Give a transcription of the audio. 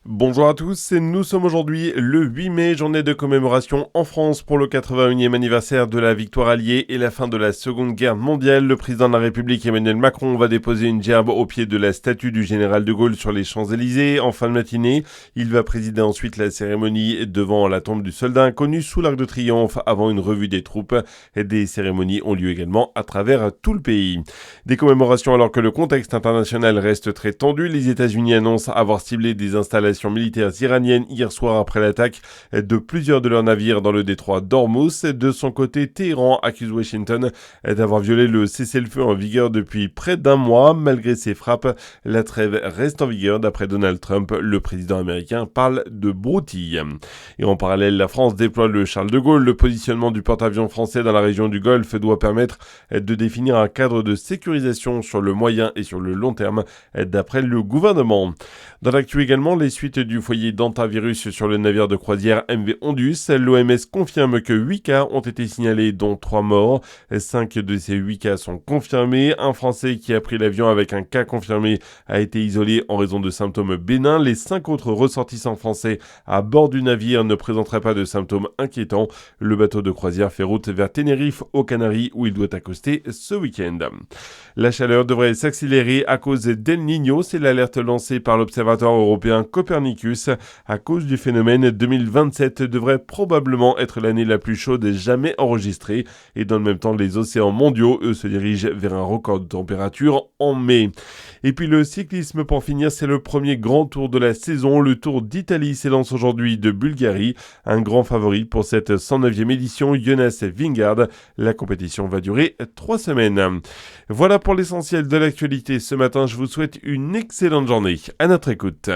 Bonjour à tous, nous sommes aujourd'hui le 8 mai, journée de commémoration en France pour le 81e anniversaire de la victoire alliée et la fin de la Seconde Guerre mondiale. Le président de la République Emmanuel Macron va déposer une gerbe au pied de la statue du général de Gaulle sur les Champs-Élysées en fin de matinée. Il va présider ensuite la cérémonie devant la tombe du soldat inconnu sous l'Arc de Triomphe avant une revue des troupes. Des cérémonies ont lieu également à travers tout le pays. Des commémorations alors que le contexte international reste très tendu. Les États-Unis annoncent avoir ciblé des installations militaires iraniennes hier soir après l'attaque de plusieurs de leurs navires dans le détroit d'Ormuz. De son côté, Téhéran accuse Washington d'avoir violé le cessez-le-feu en vigueur depuis près d'un mois. Malgré ces frappes, la trêve reste en vigueur. D'après Donald Trump, le président américain parle de broutille. Et en parallèle, la France déploie le Charles de Gaulle. Le positionnement du porte-avions français dans la région du Golfe doit permettre de définir un cadre de sécurisation sur le moyen et sur le long terme, d'après le gouvernement. Dans l'actu également, les suites du foyer d'antivirus sur le navire de croisière MV Ondus. L'OMS confirme que 8 cas ont été signalés, dont 3 morts. 5 de ces 8 cas sont confirmés. Un Français qui a pris l'avion avec un cas confirmé a été isolé en raison de symptômes bénins. Les 5 autres ressortissants français à bord du navire ne présenteraient pas de symptômes inquiétants. Le bateau de croisière fait route vers Tenerife, aux Canaries, où il doit accoster ce week-end. La chaleur devrait s'accélérer à cause d'El Niño. C'est l'alerte lancée par l'Observatoire européen Copernicus. À cause du phénomène, 2027 devrait probablement être l'année la plus chaude jamais enregistrée. Et dans le même temps, les océans mondiaux, eux, se dirigent vers un record de température en mai. Et puis le cyclisme pour finir, c'est le premier grand tour de la saison. Le Tour d'Italie s'élance aujourd'hui de Bulgarie. Un grand favori pour cette 109e édition, Jonas Vingegaard. La compétition va durer 3 semaines. Voilà pour l'essentiel de l'actualité ce matin. Je vous souhaite une excellente journée. À notre écoute.